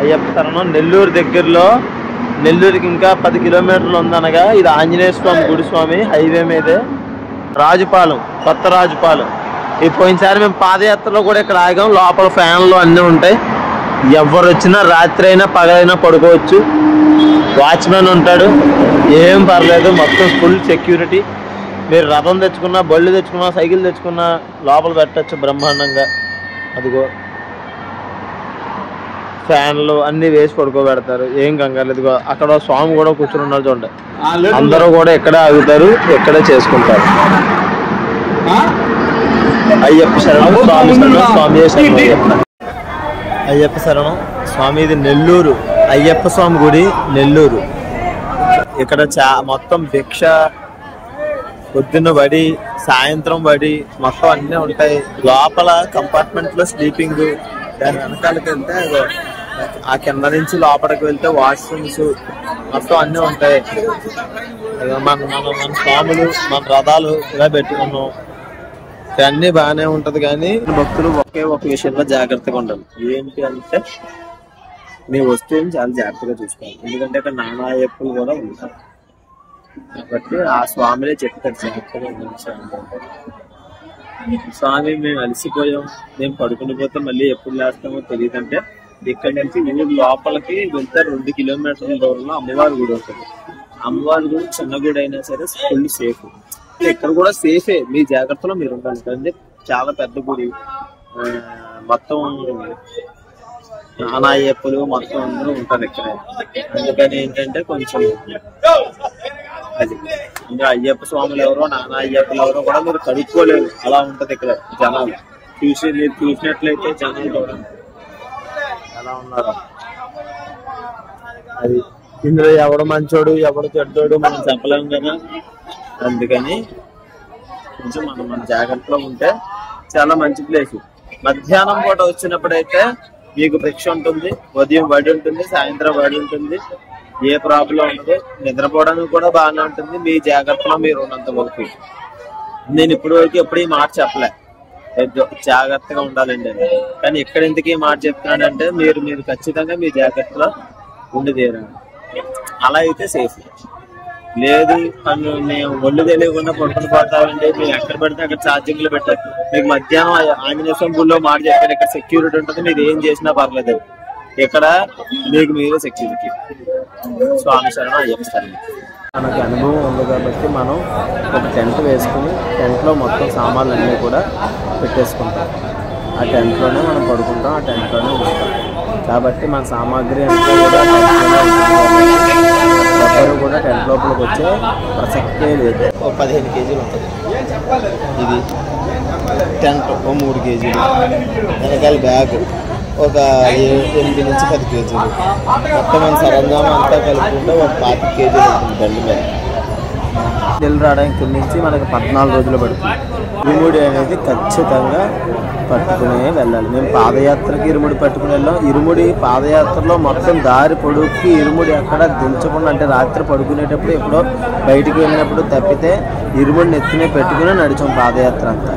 అయ్యప్ప శరణం నెల్లూరు దగ్గరలో, నెల్లూరుకి ఇంకా 10 కిలోమీటర్లు ఉందనగా ఇది ఆంజనేయ స్వామి గుడి స్వామి, హైవే మీదే. రాజుపాలెం, కొత్త రాజుపాలెం. ఈ పోయినసారి మేము పాదయాత్రలో కూడా ఇక్కడ ఆగాం. లోపల ఫ్యాన్లు అన్నీ ఉంటాయి. ఎవరు వచ్చినా రాత్రి అయినా పగలైనా పడుకోవచ్చు. వాచ్మెన్ ఉంటాడు, ఏం పర్లేదు. మొత్తం ఫుల్ సెక్యూరిటీ. మీరు రథం తెచ్చుకున్నా, బళ్ళు తెచ్చుకున్నా, సైకిల్ తెచ్చుకున్నా లోపల పెట్టచ్చు బ్రహ్మాండంగా. అదిగో ఫ్యాన్లు అన్నీ వేసి పడుకోబెడతారు, ఏం కంగారు లేదు. అక్కడ స్వామి కూడా కూర్చుని ఉన్నారు చూడండి. అందరూ కూడా ఎక్కడే ఆగుతారు, ఎక్కడే చేసుకుంటారు. అయ్యప్ప శరణం, స్వామి శరణం, స్వామి శరణం. అయ్యప్ప శరణం స్వామి. ఇది నెల్లూరు అయ్యప్ప స్వామి గుడి, నెల్లూరు. ఇక్కడ మొత్తం భిక్ష, పొద్దున్న బడి, సాయంత్రం బడి, మొత్తం అన్నీ ఉంటాయి. లోపల కంపార్ట్మెంట్ లో స్లీపింగ్. దాని వెనకాలకి వెళ్తే ఆ కింద నుంచి లోపలికి వెళ్తే వాష్రూమ్స్ మొత్తం అన్నీ ఉంటాయి. మన స్వాములు, మన రథాలు ఇలా పెట్టుకున్నాం. అన్నీ బాగానే ఉంటది. కానీ భక్తులు ఒకే ఒక విషయంలో జాగ్రత్తగా ఉండాలి. ఏంటి అంటే మీ వస్తువుని చాలా జాగ్రత్తగా చూసుకోవాలి. ఎందుకంటే అక్కడ నానా అయ్యప్పలు కూడా ఉంటారు కాబట్టి ఆ స్వామిలే చెప్తారు జాగ్రత్తగా ఉండాలి. స్వామి మేము అలసిపోయాం, మేము పడుకుని పోతే మళ్ళీ ఎప్పుడు లేస్తామో తెలియదు అంటే ఇక్కడ నుంచి ఊరు లోపలికి వెళ్తే 2 కిలోమీటర్ల దూరంలో అమ్మవారి గుడి ఉంటుంది. అమ్మవారి గుడి చిన్న గుడి అయినా సరే ఫుల్ సేఫ్. ఇక్కడ కూడా సేఫే, మీ జాగ్రత్తలో మీరు ఉండాలి. అంటే చాలా పెద్ద గుడి, మొత్తం నానా అయ్యప్పలు మొత్తం అందరూ ఉంటారు ఇక్కడ. అందుకని ఏంటంటే కొంచెం అది ఇంకా అయ్యప్ప స్వాములు ఎవరో, నానా అయ్యప్పలు ఎవరో కూడా మీరు కడుక్కోలేరు. అలా ఉంటది ఇక్కడ జనాలు. మీరు చూసినట్లయితే జనాలు కూడా ఎలా ఉన్నారు. అది ఇందులో ఎవడు మంచోడు ఎవడు చెడ్డోడు మనం చెప్పలేము కదా. అందుకని కొంచెం మన జాగ్రత్తలో ఉంటే చాలా మంచి ప్లేస్. మధ్యాహ్నం పూట వచ్చినప్పుడైతే మీకు భిక్ష ఉంటుంది, ఉదయం బడి ఉంటుంది, సాయంత్రం బడి ఉంటుంది. ఏ ప్రాబ్లం ఉండదు. నిద్రపోవడానికి కూడా బాగానే ఉంటుంది. మీ జాగ్రత్తలో మీరు ఉన్నంత వరకు. నేను ఇప్పటి వరకు ఎప్పుడు ఈ మాట చెప్పలే, జాగ్రత్తగా ఉండాలండి. కానీ ఇక్కడ ఎందుకు ఈ మాట చెప్తున్నానంటే మీరు ఖచ్చితంగా మీ జాగ్రత్తలో ఉండి తీరాలి. అలా అయితే సేఫ్. లేదు మేము ఒళ్ళు తెలియకుండా పడుకుని పోతామండి, మేము ఎక్కడ పెడితే అక్కడ ఛార్జింగ్లు పెట్టారు. మీకు మధ్యాహ్నం ఆంజనేయ స్వామి గుడిలో మాట చెప్పారు, ఇక్కడ సెక్యూరిటీ ఉంటుంది, మీరు ఏం చేసినా పర్లేదు. ఇక్కడ మీకు మీరే సెక్యూరిటీ. స్వామి శరణం, అయ్యప్ప శరణం. మనకి అనుభవం ఉంది కాబట్టి మనం ఒక టెంట్ వేసుకుని టెంట్లో మొత్తం సామాన్లు అన్నీ కూడా పెట్టేసుకుంటాం. ఆ టెంట్లోనే మనం పడుకుంటాం, ఆ టెంట్లోనే ఉంటాం. కాబట్టి మన సామాగ్రి అంతా కూడా ఎవరు కూడా టెంట్ లోపలికి వచ్చే ప్రసక్తే లేదు. ఒక 15 కేజీలు ఉంటుంది ఇది టెంట్, ఒక 3 కేజీలు. వెనకాల బ్యాగ్ ఒక 8 నుంచి 10 కేజీలు. మొత్తం మన సరంజామా అంతా కలుపుకుంటే ఒక 25 కేజీలు ఉంటుంది బండి మీద. ఢిల్లీ రావడానికి నుంచి మనకి 14 రోజులు పడుతుంది. ఇరుముడి అనేది ఖచ్చితంగా పట్టుకునే వెళ్ళాలి. మేము పాదయాత్రకి ఇరుముడి పట్టుకుని వెళ్ళాం. ఇరుముడి పాదయాత్రలో మొత్తం దారి పొడుక్కి ఇరుముడి ఎక్కడ దించకుండా, అంటే రాత్రి పడుకునేటప్పుడు ఎప్పుడో బయటికి వెళ్ళినప్పుడు తప్పితే ఇరుముడిని ఎత్తునే పెట్టుకుని నడిచాం పాదయాత్ర అంతా.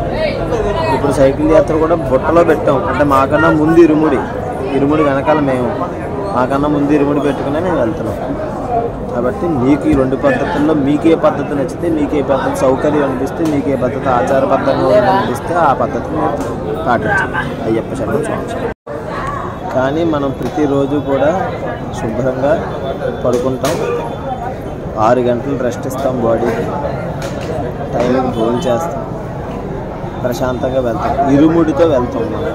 ఇప్పుడు సైకిల్ యాత్ర కూడా బుట్టలో పెట్టాం. అంటే మాకన్నా ముందు ఇరుముడి వెనకాల మేము, మాకన్నా ముందు ఇరుముడి పెట్టుకునే మేము వెళ్తున్నాం. కాబట్టి మీకు ఈ 2 పద్ధతుల్లో మీకే పద్ధతి నచ్చితే, మీకే పద్ధతి సౌకర్యం అనిపిస్తే, మీకే పద్ధతి ఆచారబద్ధంగా అనిపిస్తే ఆ పద్ధతిని పాటించాలి. అయ్యప్ప శరణం, స్వామి శరణం. కానీ మనం ప్రతిరోజు కూడా శుభ్రంగా పడుకుంటాం, 6 గంటలు రెస్ట్ ఇస్తాం బాడీకి, టైంకి భోజనం చేస్తాం, ప్రశాంతంగా వెళ్తాం. ఇరుముడితో వెళ్తాం మనం.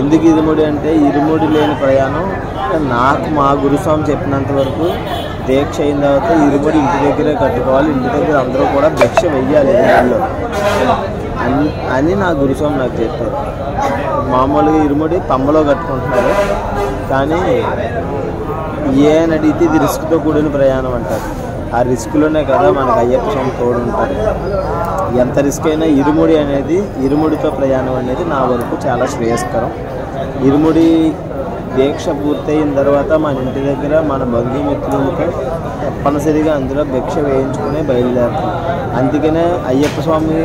ఎందుకు ఇరుముడి అంటే ఇరుముడి లేని ప్రయాణం నాకు మా గురుస్వామి చెప్పినంత వరకు దీక్ష అయిన తర్వాత ఇరుముడి ఇంటి దగ్గరే కట్టుకోవాలి, ఇంటి దగ్గర అందరూ కూడా భిక్ష వెయ్యాలి ఇరుముడిలో అని నా గురుస్వామి నాకు చెప్పారు. మామూలుగా ఇరుముడి పంబలో కట్టుకుంటున్నారు, కానీ ఏని అడిగితే ఇది రిస్క్తో కూడిన ప్రయాణం అంటారు. ఆ రిస్క్లోనే కదా మనకు అయ్యప్ప స్వామి తోడు ఉంటారు. ఎంత రిస్క్ అయినా ఇరుముడితో ప్రయాణం అనేది నా వరకు చాలా శ్రేయస్కరం. ఇరుముడి దీక్ష పూర్తయిన తర్వాత మన ఇంటి దగ్గర మన బంధుమిత్రులతో తప్పనిసరిగా అందులో భిక్ష వేయించుకుని బయలుదేరుతాం. అందుకనే అయ్యప్ప స్వామి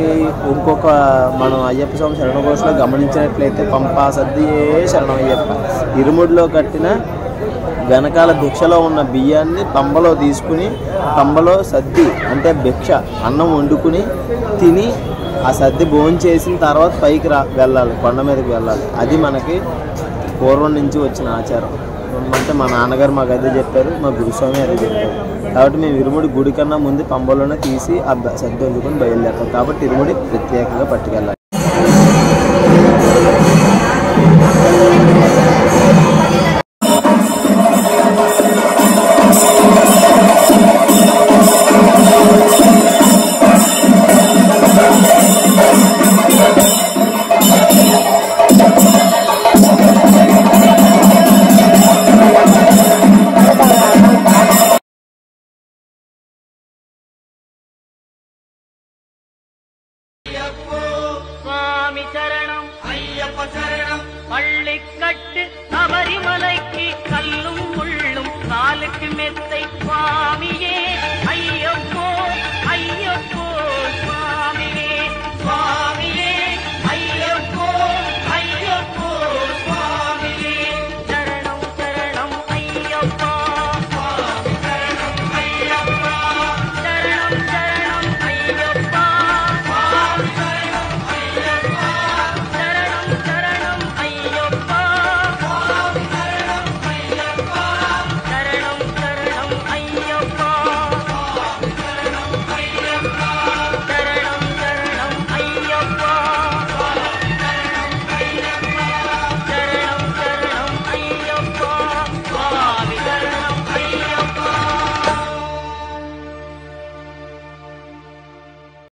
మనం అయ్యప్ప స్వామి శరణఘోషలో గమనించినట్లయితే పంపా సద్దియే శరణం అయ్యప్ప. ఇరుముడిలో కట్టిన వెనకాల భిక్షలో ఉన్న బియ్యాన్ని పంబలో తీసుకుని పంబలో సద్ది అంటే భిక్ష అన్నం వండుకుని తిని ఆ సద్ది భోంచేసిన తర్వాత పైకి వెళ్ళాలి, కొండ మీదకి వెళ్ళాలి. అది మనకి పూర్వం నుంచి వచ్చిన ఆచారం. అంటే మా నాన్నగారు మాకు అదే చెప్పారు, మా గురుస్వామి అదే చెప్పారు. కాబట్టి మేము ఇరుముడి గుడి కన్నా ముందు పంబలోనే తీసి ఆ సద్ది వండుకొని బయలుదేరుతాం. కాబట్టి ఇరుముడి ప్రత్యేకంగా పట్టుకెళ్ళాలి.